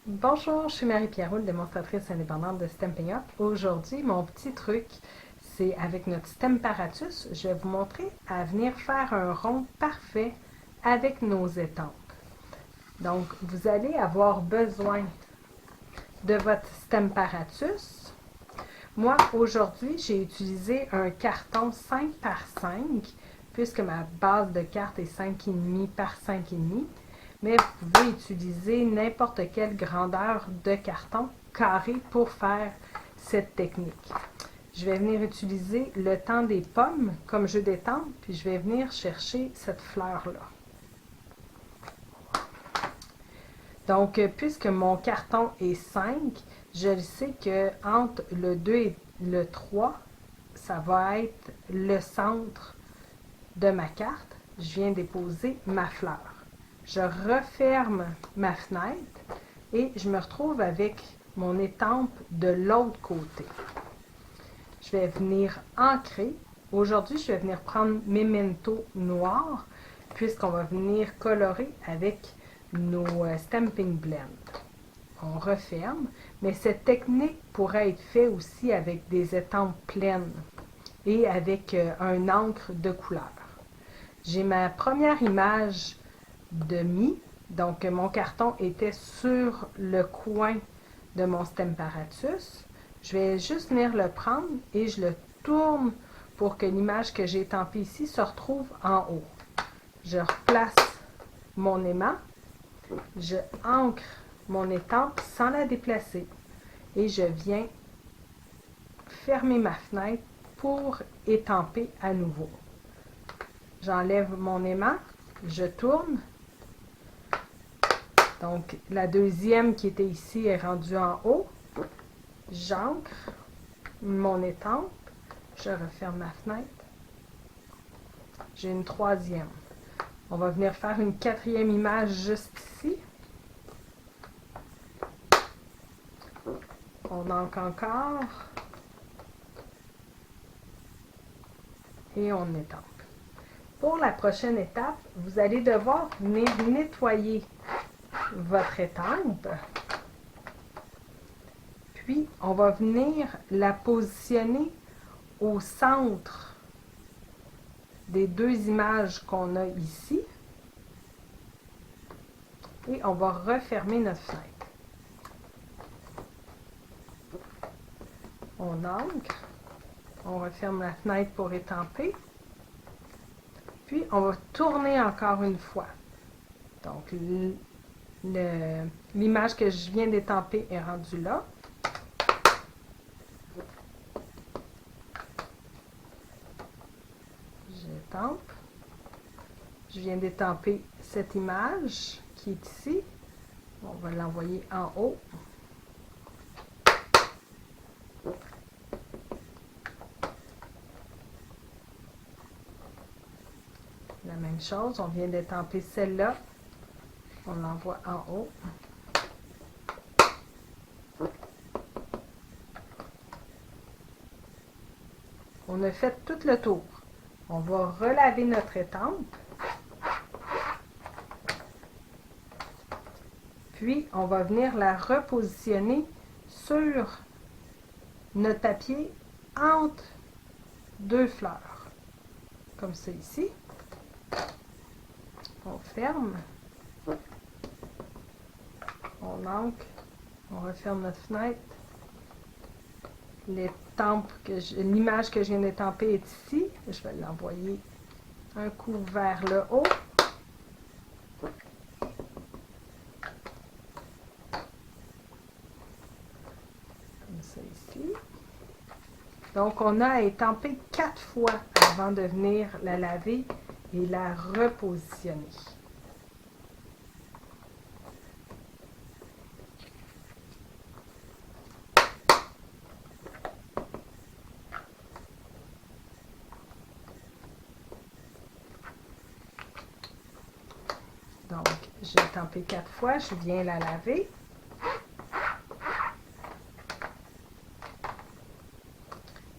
Bonjour, je suis Marie-Pierre Roule, démonstratrice indépendante de Stampin' Up. Aujourd'hui, mon petit truc, c'est avec notre Stamparatus, je vais vous montrer à venir faire un rond parfait avec nos étampes. Donc, vous allez avoir besoin de votre Stamparatus. Moi, aujourd'hui, j'ai utilisé un carton 5 par 5, puisque ma base de carte est 5,5 par 5,5. Mais vous pouvez utiliser n'importe quelle grandeur de carton carré pour faire cette technique. Je vais venir utiliser le temps des pommes comme jeu d'étampe, puis je vais venir chercher cette fleur-là. Donc, puisque mon carton est 5, je sais que entre le 2 et le 3, ça va être le centre de ma carte. Je viens déposer ma fleur. Je referme ma fenêtre et je me retrouve avec mon étampe de l'autre côté. Je vais venir ancrer. Aujourd'hui, je vais venir prendre mes Memento noirs puisqu'on va venir colorer avec nos Stampin' Blend. On referme, mais cette technique pourrait être faite aussi avec des étampes pleines et avec un encre de couleur. J'ai ma première image de mi, donc mon carton était sur le coin de mon Stamparatus. Je vais juste venir le prendre et je le tourne pour que l'image que j'ai étampée ici se retrouve en haut. Je replace mon aimant, je ancre mon étampe sans la déplacer et je viens fermer ma fenêtre pour étamper à nouveau. J'enlève mon aimant, je tourne. Donc, la deuxième qui était ici est rendue en haut. J'ancre mon étampe. Je referme ma fenêtre. J'ai une troisième. On va venir faire une quatrième image juste ici. On ancre encore. Et on étampe. Pour la prochaine étape, vous allez devoir venir nettoyer votre étampe. Puis, on va venir la positionner au centre des deux images qu'on a ici. Et on va refermer notre fenêtre. On ancre. On referme la fenêtre pour étamper. Puis, on va tourner encore une fois. Donc, l'image que je viens d'étamper est rendue là. J'étampe. Je viens d'étamper cette image qui est ici. On va l'envoyer en haut. La même chose, on vient d'étamper celle-là. On l'envoie en haut. On a fait tout le tour. On va relaver notre étampe. Puis, on va venir la repositionner sur notre papier entre deux fleurs. Comme ça ici. On ferme. On ancre. On referme notre fenêtre. L'image que je viens d'étamper est ici. Je vais l'envoyer un coup vers le haut. Comme ça ici. Donc, on a à étamper 4 fois avant de venir la laver et la repositionner. Donc, j'ai étampé 4 fois, je viens la laver.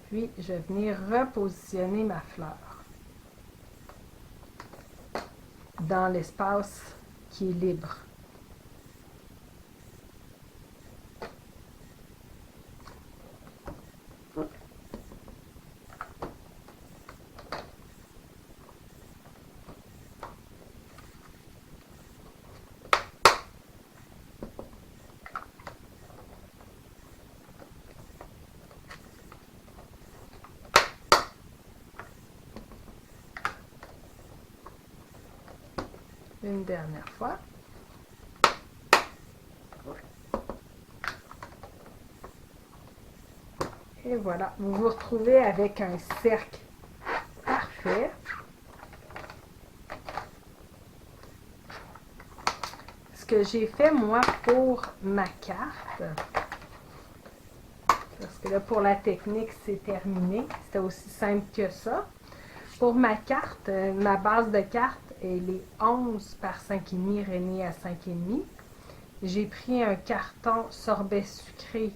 Puis, je vais venir repositionner ma fleur dans l'espace qui est libre. Une dernière fois. Et voilà, vous vous retrouvez avec un cercle parfait. Ce que j'ai fait, moi, pour ma carte, parce que là, pour la technique, c'est terminé. C'était aussi simple que ça. Pour ma carte, ma base de carte, elle est 11 par 5,5, René à 5,5. J'ai pris un carton sorbet sucré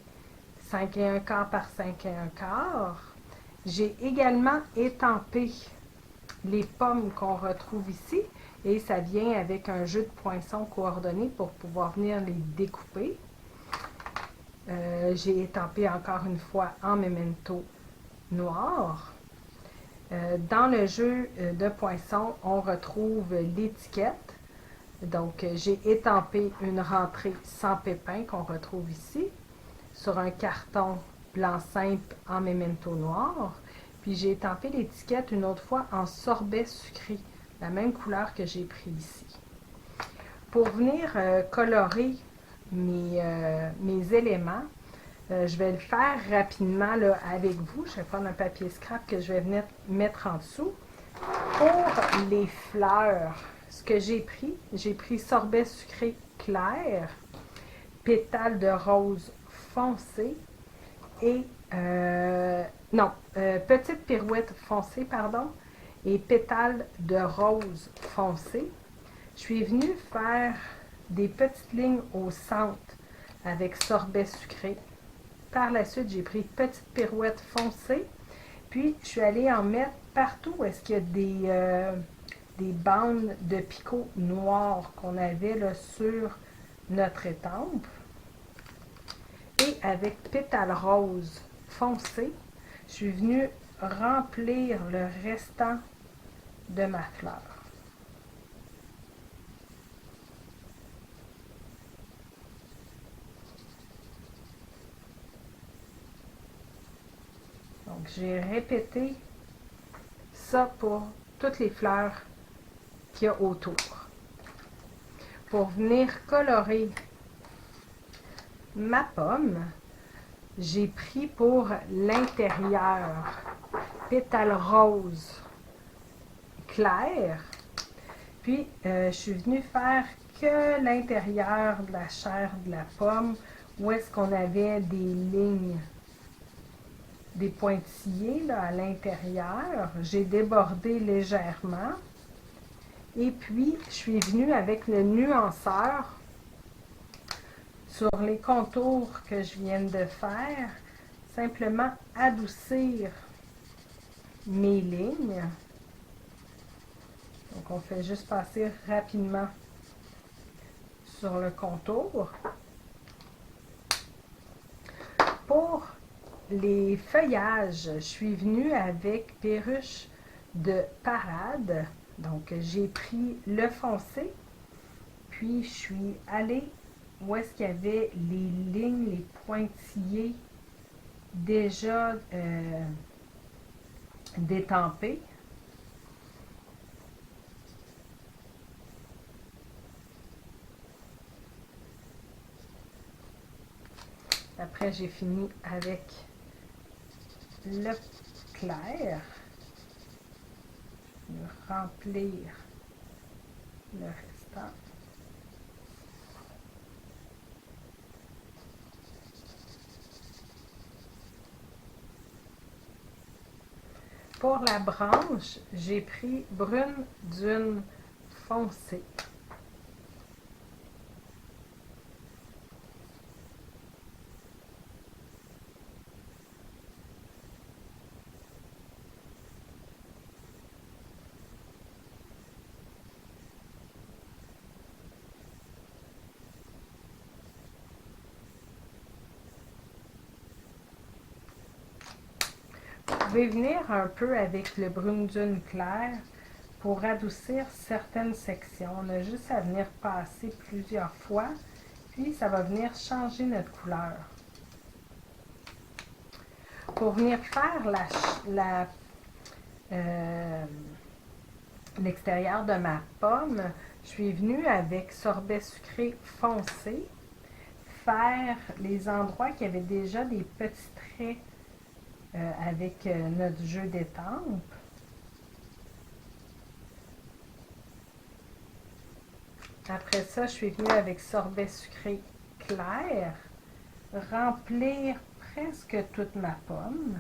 5,1 par 5,1. J'ai également étampé les pommes qu'on retrouve ici et ça vient avec un jeu de poinçons coordonné pour pouvoir venir les découper. J'ai étampé encore une fois en memento noir. Dans le jeu de poinçons, on retrouve l'étiquette. Donc, j'ai étampé une rentrée sans pépins qu'on retrouve ici sur un carton blanc simple en memento noir. Puis j'ai étampé l'étiquette une autre fois en sorbet sucré, la même couleur que j'ai pris ici. Pour venir colorer mes éléments, je vais le faire rapidement là, avec vous. Je vais prendre un papier scrap que je vais venir mettre en dessous. Pour les fleurs, ce que j'ai pris sorbet sucré clair, pétales de rose foncé et petite pirouette foncée, pardon, et pétales de rose foncé. Je suis venue faire des petites lignes au centre avec sorbet sucré. Par la suite, j'ai pris petite pirouette foncée, puis je suis allée en mettre partout où est-ce qu'il y a des bandes de picot noirs qu'on avait là, sur notre étampe. Et avec pétales roses foncés, je suis venue remplir le restant de ma fleur. Donc, j'ai répété ça pour toutes les fleurs qu'il y a autour. Pour venir colorer ma pomme, j'ai pris pour l'intérieur pétales roses clair. Puis, je suis venue faire que l'intérieur de la chair de la pomme, où est-ce qu'on avait des lignes, des pointillés là, à l'intérieur. J'ai débordé légèrement. Et puis, je suis venue avec le nuanceur sur les contours que je viens de faire, simplement adoucir mes lignes. Donc, on fait juste passer rapidement sur le contour. Pour les feuillages, je suis venue avec perruche de parade. Donc, j'ai pris le foncé, puis je suis allée où est-ce qu'il y avait les lignes, les pointillés déjà détampés. Après, j'ai fini avec le clair. Je vais remplir le restant. Pour la branche, j'ai pris brune dune foncée. Vous pouvez venir un peu avec le brune dune clair pour adoucir certaines sections. On a juste à venir passer plusieurs fois, puis ça va venir changer notre couleur. Pour venir faire l'extérieur de ma pomme, je Je suis venue avec sorbet sucré foncé faire les endroits qui avaient déjà des petits traits avec notre jeu d'étampes. Après ça, je suis venue avec sorbet sucré clair, remplir presque toute ma pomme.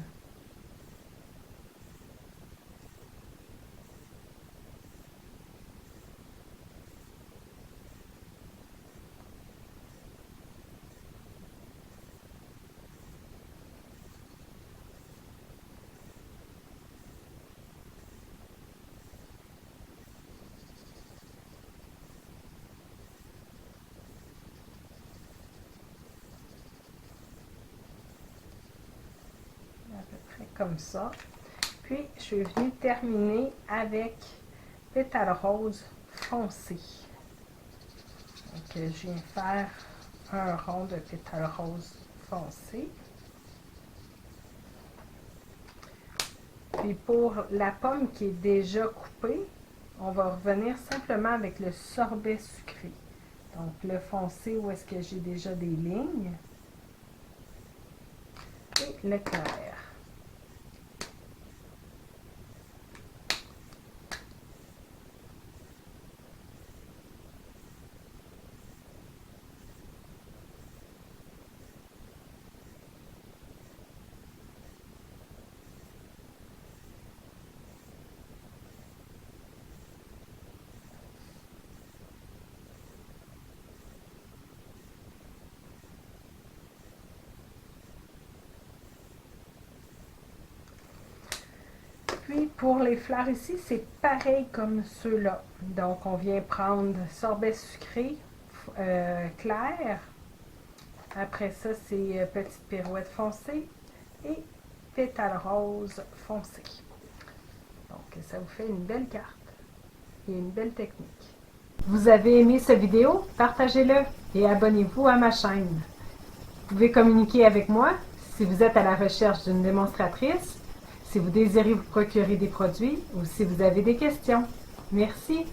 À peu près comme ça. Puis, je suis venue terminer avec pétales roses foncés. Donc, je viens faire un rond de pétales roses foncés. Puis, pour la pomme qui est déjà coupée, on va revenir simplement avec le sorbet sucré. Donc, le foncé où est-ce que j'ai déjà des lignes. Et le clair. Puis pour les fleurs ici, c'est pareil comme ceux-là. Donc on vient prendre sorbet sucré clair. Après ça, c'est petite pirouette foncée et pétales roses foncés. Donc ça vous fait une belle carte et une belle technique. Vous avez aimé cette vidéo? Partagez-le et abonnez-vous à ma chaîne. Vous pouvez communiquer avec moi si vous êtes à la recherche d'une démonstratrice, si vous désirez vous procurer des produits ou si vous avez des questions. Merci.